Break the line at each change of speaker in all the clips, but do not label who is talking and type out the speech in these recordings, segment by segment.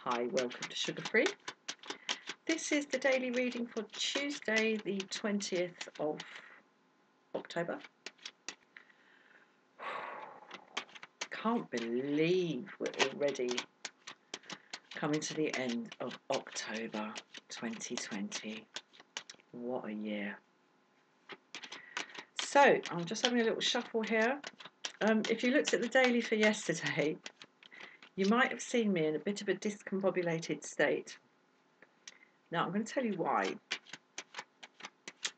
Hi, welcome to Sugar Free. This is the daily reading for Tuesday, the 20th of October. Can't believe we're already coming to the end of October 2020. What a year. So, I'm just having a little shuffle here. If you looked at the daily for yesterday, you might have seen me in a bit of a discombobulated state. Now, I'm going to tell you why.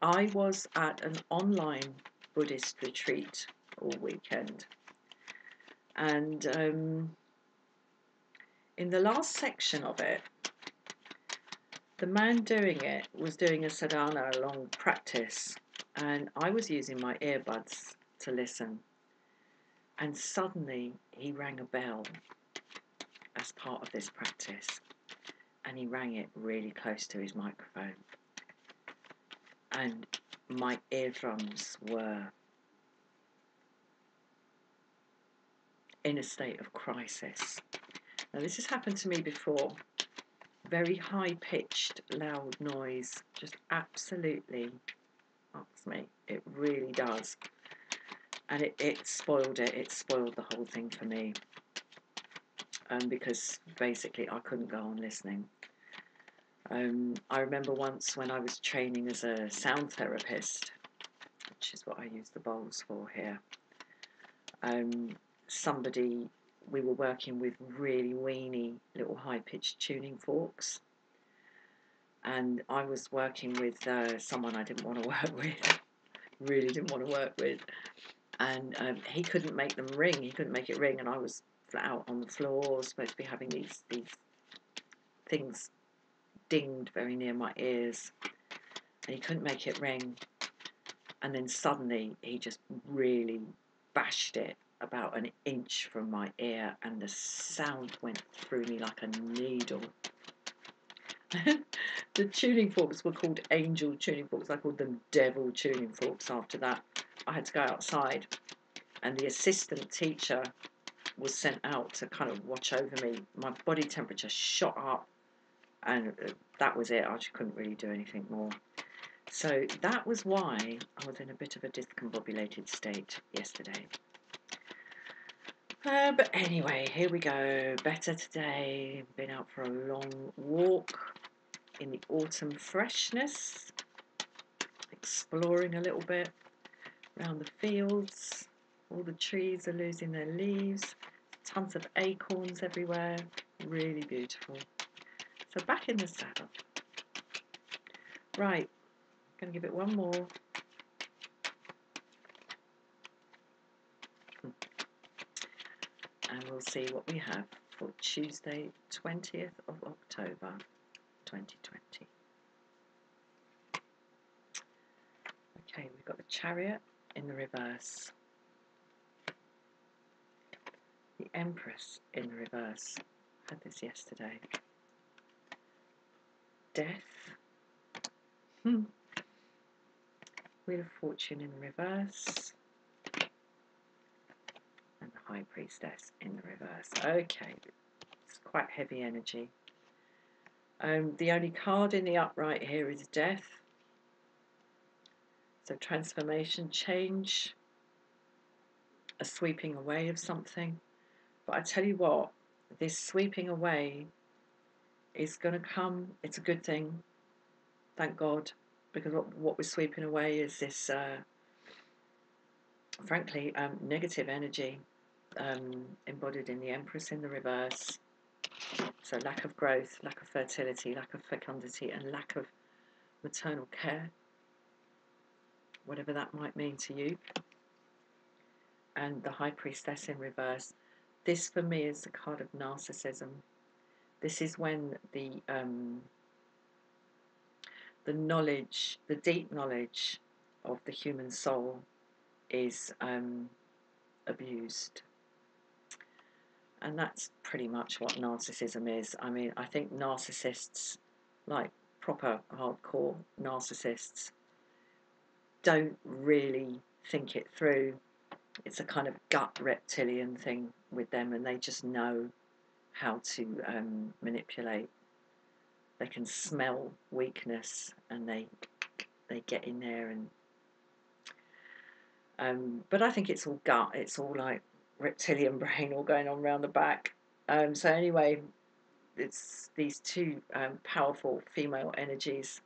I was at an online Buddhist retreat all weekend, and in the last section of it, the man doing it was doing a sadhana, a long practice, and I was using my earbuds to listen, and suddenly he rang a bell as part of this practice, and he rang it really close to his microphone, and my eardrums were in a state of crisis. Now, this has happened to me before. Very high-pitched, loud noise just absolutely ups me. It really does. And it spoiled it. It spoiled the whole thing for me. Because basically I couldn't go on listening. I remember once when I was training as a sound therapist, which is what I use the bowls for here, we were working with really weeny little high-pitched tuning forks, and I was working with someone I didn't want to work with, really didn't want to work with, and he couldn't make them ring, he couldn't make it ring, and I was flat out on the floor, supposed to be having these things dinged very near my ears, and he couldn't make it ring, and then suddenly he just really bashed it about an inch from my ear, and the sound went through me like a needle. The tuning forks were called angel tuning forks. I called them devil tuning forks after that. I had to go outside, and the assistant teacher was sent out to kind of watch over me. My body temperature shot up, and that was it. I just couldn't really do anything more. So that was why I was in a bit of a discombobulated state yesterday. But anyway, here we go. Better today. Been out for a long walk in the autumn freshness, exploring a little bit around the fields. All the trees are losing their leaves. Tons of acorns everywhere. Really beautiful. So back in the saddle. Right, going to give it one more. And we'll see what we have for Tuesday, 20th of October, 2020. Okay, we've got the Chariot in the reverse. The Empress in the reverse. Had this yesterday. Death. Wheel of Fortune in the reverse. And the High Priestess in the reverse. Okay, it's quite heavy energy. The only card in the upright here is Death. So transformation, change, a sweeping away of something. But I tell you what, this sweeping away is going to come. It's a good thing, thank God, because what we're sweeping away is this, frankly, negative energy embodied in the Empress in the reverse. So lack of growth, lack of fertility, lack of fecundity, and lack of maternal care, whatever that might mean to you. And the High Priestess in reverse. This for me is the card of narcissism. This is when the knowledge, the deep knowledge of the human soul is abused. And that's pretty much what narcissism is. I mean, I think narcissists, like proper hardcore narcissists, don't really think it through. It's a kind of gut reptilian thing with them, and they just know how to manipulate. They can smell weakness, and they get in there. And but I think it's all gut. It's all like reptilian brain all going on around the back. So anyway, it's these two powerful female energies,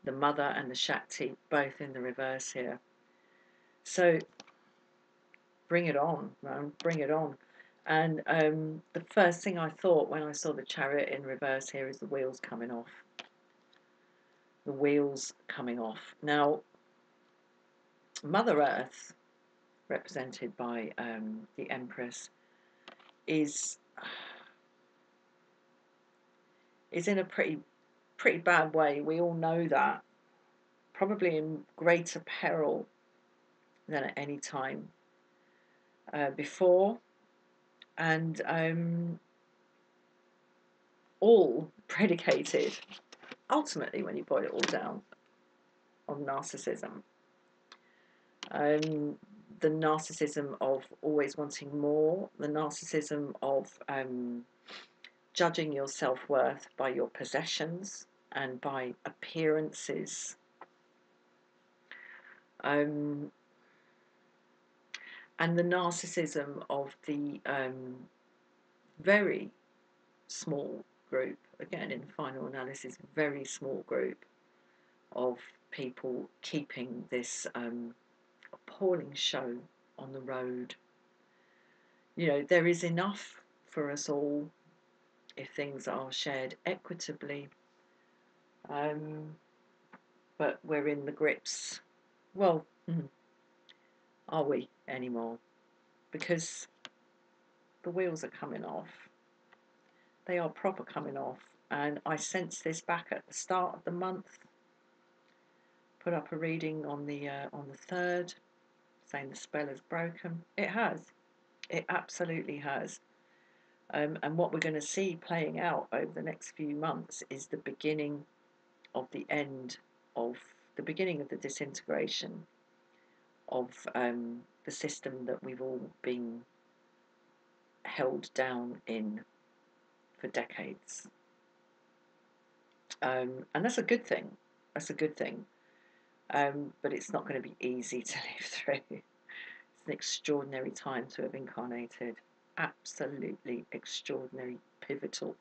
the mother and the Shakti, both in the reverse here. So bring it on, man, bring it on. And the first thing I thought when I saw the Chariot in reverse here is the wheels coming off. The wheels coming off. Now, Mother Earth, represented by the Empress, is in a pretty bad way. We all know that. Probably in greater peril than at any time before. And all predicated, ultimately, when you boil it all down, on narcissism. The narcissism of always wanting more, the narcissism of judging your self-worth by your possessions and by appearances. And the narcissism of the very small group, again in final analysis, very small group of people keeping this appalling show on the road. You know, there is enough for us all if things are shared equitably, but we're in the grips. Well, are we anymore? Because the wheels are coming off. They are proper coming off, and I sensed this back at the start of the month. Put up a reading on the 3rd, saying the spell is broken. It has. It absolutely has. And what we're going to see playing out over the next few months is the beginning of the end of the beginning of the disintegration of the system that we've all been held down in for decades. And that's a good thing. That's a good thing. But it's not going to be easy to live through. It's an extraordinary time to have incarnated. Absolutely extraordinary, pivotal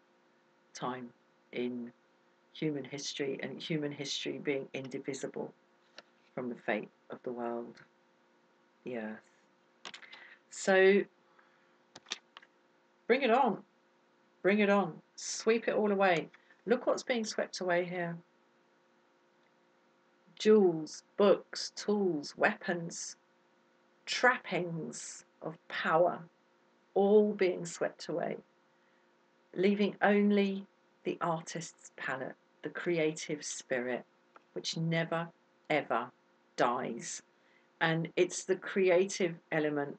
time in human history, and human history being indivisible from the fate of the world, the earth. So bring it on. Bring it on. Sweep it all away. Look what's being swept away here. Jewels, books, tools, weapons, trappings of power, all being swept away, leaving only the artist's palette, the creative spirit, which never, ever dies. And it's the creative element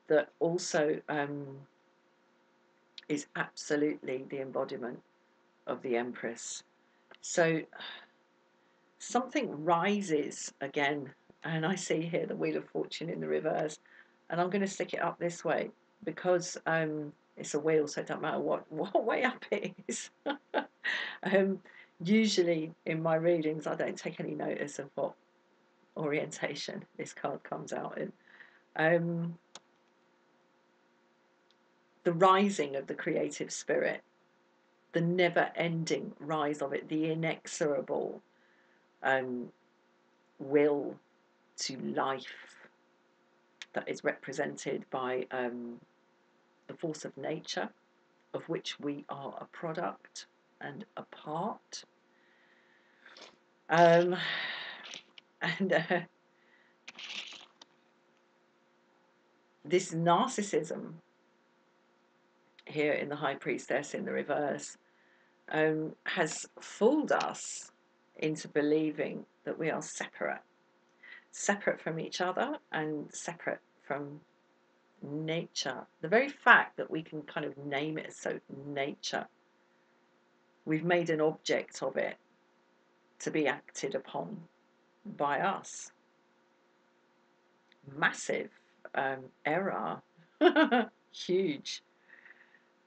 that also is absolutely the embodiment of the Empress. So something rises again, and I see here the Wheel of Fortune in the reverse, and I'm going to stick it up this way because it's a wheel, so it doesn't matter what way up it is. Usually in my readings I don't take any notice of what orientation this card comes out in. The rising of the creative spirit, the never-ending rise of it, the inexorable will to life that is represented by the force of nature, of which we are a product and a part. And this narcissism here in the High Priestess in the reverse has fooled us into believing that we are separate from each other and separate from nature. The very fact that we can kind of name it so nature, we've made an object of it to be acted upon by us. Massive error. Huge.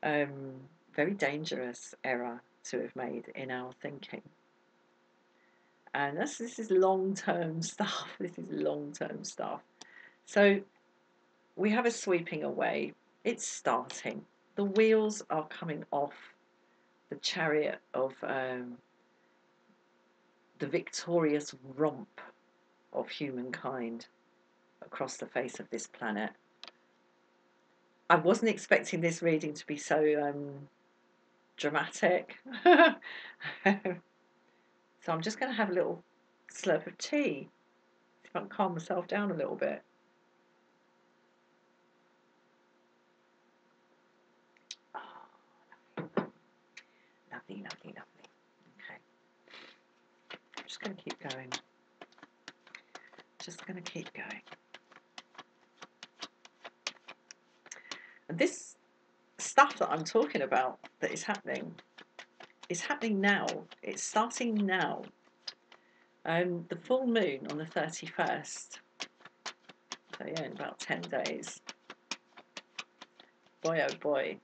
Very dangerous error to have made in our thinking. And this is long-term stuff. This is long-term stuff. So we have a sweeping away. It's starting. The wheels are coming off the chariot of the victorious romp of humankind across the face of this planet. I wasn't expecting this reading to be so dramatic. So I'm just going to have a little slurp of tea, see if I can calm myself down a little bit. Oh, lovely, lovely, lovely. Okay. I'm just going to keep going. Just going to keep going. And this stuff that I'm talking about that is happening now. It's starting now. The full moon on the 31st. So yeah, in about 10 days. Boy, oh boy.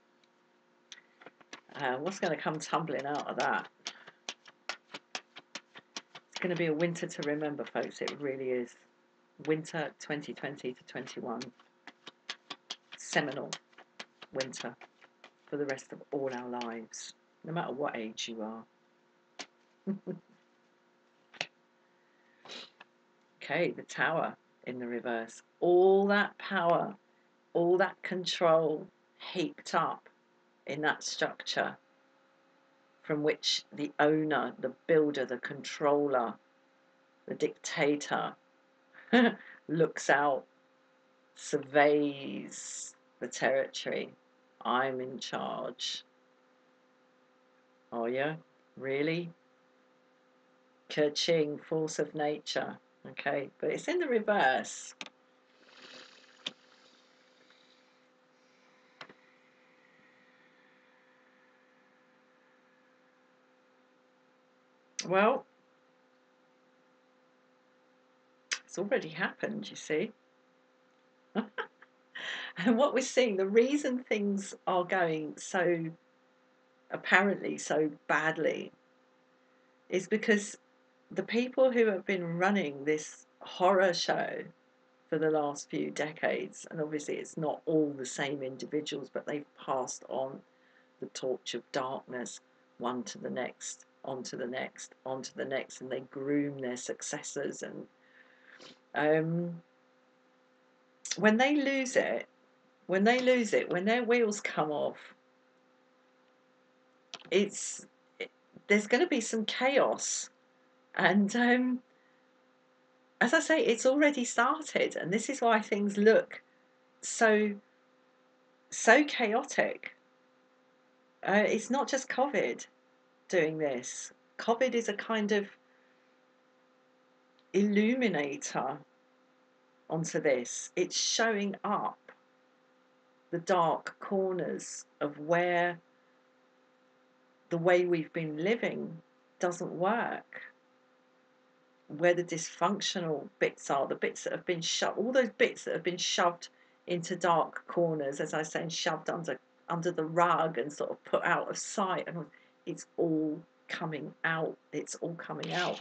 What's going to come tumbling out of that? It's going to be a winter to remember, folks. It really is. Winter 2020 to 21. Seminal winter for the rest of all our lives, no matter what age you are. Okay, the Tower in the reverse. All that power, all that control heaped up in that structure from which the owner, the builder, the controller, the dictator looks out, surveys the territory. I'm in charge. Oh yeah? Really? Ka-ching, force of nature. Okay, but it's in the reverse. Well, it's already happened, you see. And what we're seeing, the reason things are going so, apparently so badly, is because the people who have been running this horror show for the last few decades, and obviously it's not all the same individuals, but they've passed on the torch of darkness, one to the next, on to the next, on to the next, and they groom their successors. And when they lose it, when their wheels come off, there's going to be some chaos. And as I say, it's already started, and this is why things look so chaotic. It's not just COVID doing this. COVID is a kind of illuminator onto this. It's showing up the dark corners of where the way we've been living doesn't work, where the dysfunctional bits are, the bits that have been shoved, all those bits that have been shoved into dark corners, as I say, and shoved under the rug and sort of put out of sight, and it's all coming out. It's all coming out,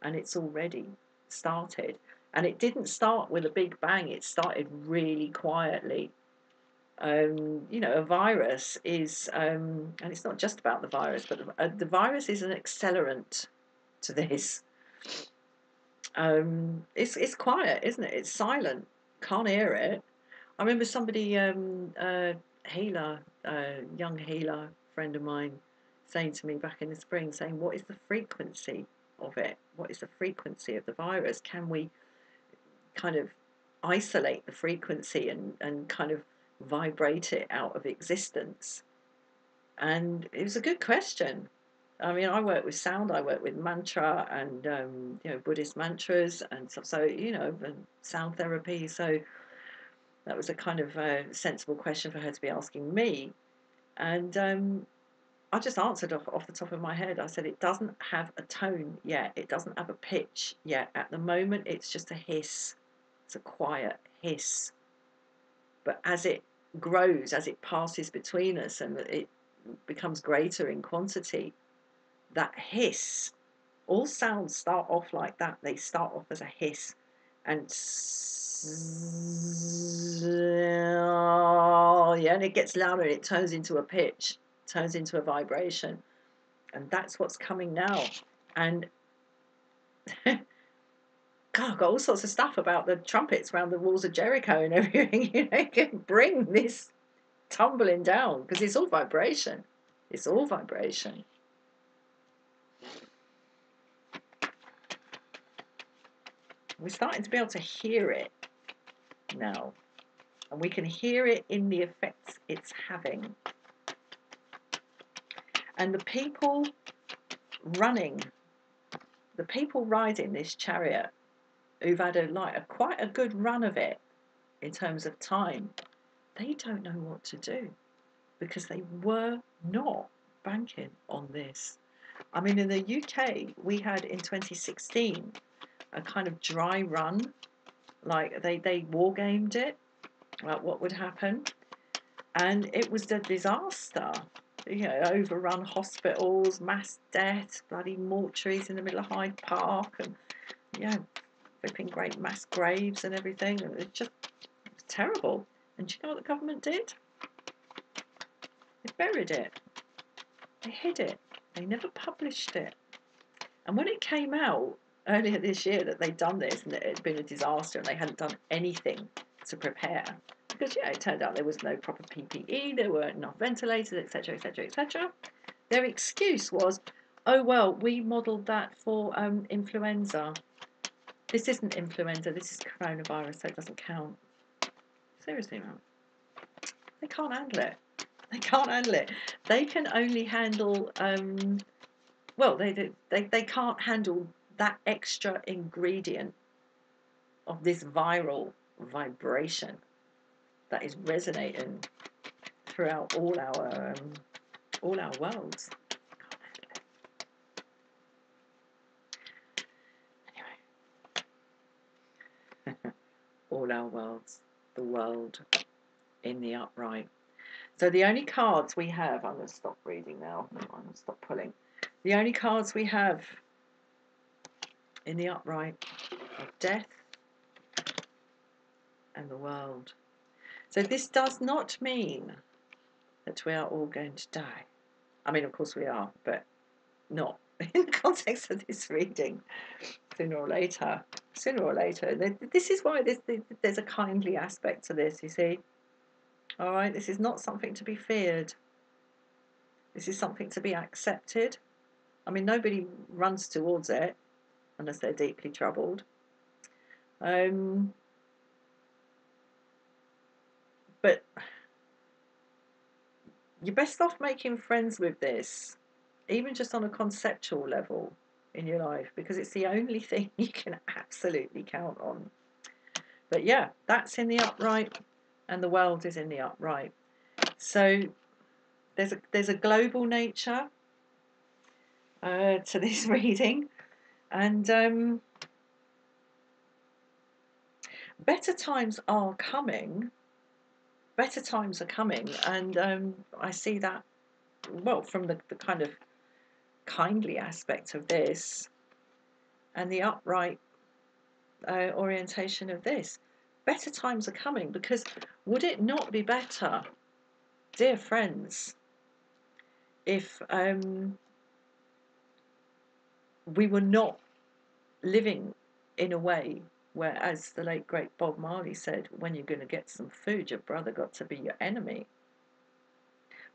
and it's already started. And it didn't start with a big bang. It started really quietly. A virus is, and it's not just about the virus, but the virus is an accelerant to this. It's quiet, isn't it? It's silent. Can't hear it. I remember somebody, a healer, young healer friend of mine, saying to me back in the spring, saying, "What is the frequency of it? What is the frequency of the virus? Can we kind of isolate the frequency and kind of vibrate it out of existence?" And it was a good question. I mean, I work with sound, I work with mantra and Buddhist mantras and stuff. So and sound therapy. So that was a kind of sensible question for her to be asking me. And I just answered off the top of my head. I said, it doesn't have a tone yet. It doesn't have a pitch yet. At the moment, it's just a hiss. It's a quiet hiss. But as it grows as it passes between us and it becomes greater in quantity, that hiss, all sounds start off like that. They start off as a hiss, and yeah, and it gets louder and it turns into a pitch, turns into a vibration. And that's what's coming now. And God, I've got all sorts of stuff about the trumpets around the walls of Jericho and everything. You know, can bring this tumbling down because it's all vibration. It's all vibration. We're starting to be able to hear it now. And we can hear it in the effects it's having. And the people riding this chariot, who've had quite a good run of it in terms of time, they don't know what to do because they were not banking on this. I mean, in the UK, we had in 2016 a kind of dry run, like they war gamed it, like what would happen, and it was a disaster. You know, overrun hospitals, mass deaths, bloody mortuaries in the middle of Hyde Park, and flipping great mass graves and everything. And it was terrible. And do you know what the government did? They buried it. They hid it. They never published it. And when it came out earlier this year that they'd done this and that it had been a disaster and they hadn't done anything to prepare, because it turned out there was no proper PPE, there weren't enough ventilators, etc., etc., etc. Their excuse was, oh well, we modelled that for influenza. This isn't influenza, this is coronavirus, so it doesn't count. Seriously, man. They can't handle it. They can't handle it. They can only handle they can't handle that extra ingredient of this viral vibration that is resonating throughout all our worlds. Anyway, all our worlds, the world in the upright. So the only cards we have, I'm going to stop reading now. I'm going to stop pulling. The only cards we have in the upright are death and the world. So this does not mean that we are all going to die. I mean, of course we are, but not in the context of this reading. Sooner or later. This is why there's a kindly aspect to this, you see. All right, this is not something to be feared. This is something to be accepted. I mean, nobody runs towards it unless they're deeply troubled. But you're best off making friends with this, even just on a conceptual level in your life, because it's the only thing you can absolutely count on. But yeah, that's in the upright, and the world is in the upright. So there's a global nature to this reading, and better times are coming. Better times are coming, and I see that, well, from the kind of kindly aspect of this and the upright orientation of this. Better times are coming, because would it not be better, dear friends, if we were not living in a way where, as the late great Bob Marley said, when you're going to get some food, your brother got to be your enemy?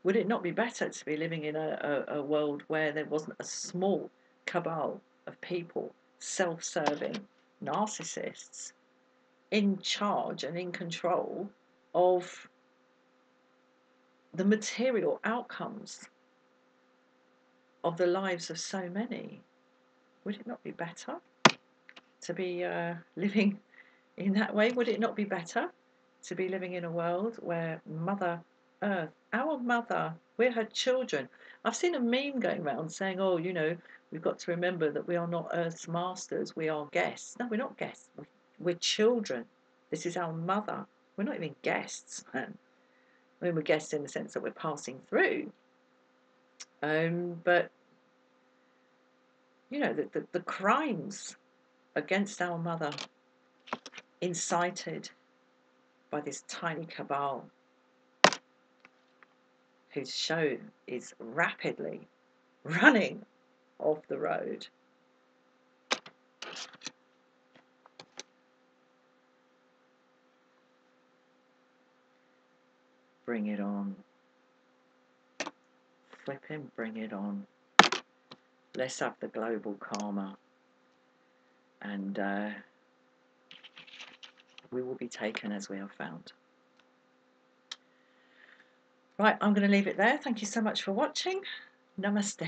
Would it not be better to be living in a world where there wasn't a small cabal of people, self-serving narcissists, in charge and in control of the material outcomes of the lives of so many? Would it not be better to be living in that way? Would it not be better to be living in a world where Mother Earth, our mother, we're her children? I've seen a meme going around saying, oh, you know, we've got to remember that we are not Earth's masters, we are guests. No, we're not guests, we're children. This is our mother. We're not even guests, man. I mean, we're guests in the sense that we're passing through. But, you know, the crimes against our mother incited by this tiny cabal whose show is rapidly running off the road. Bring it on. Flipping bring it on. Let's have the global karma. And we will be taken as we are found. Right, I'm going to leave it there. Thank you so much for watching. Namaste.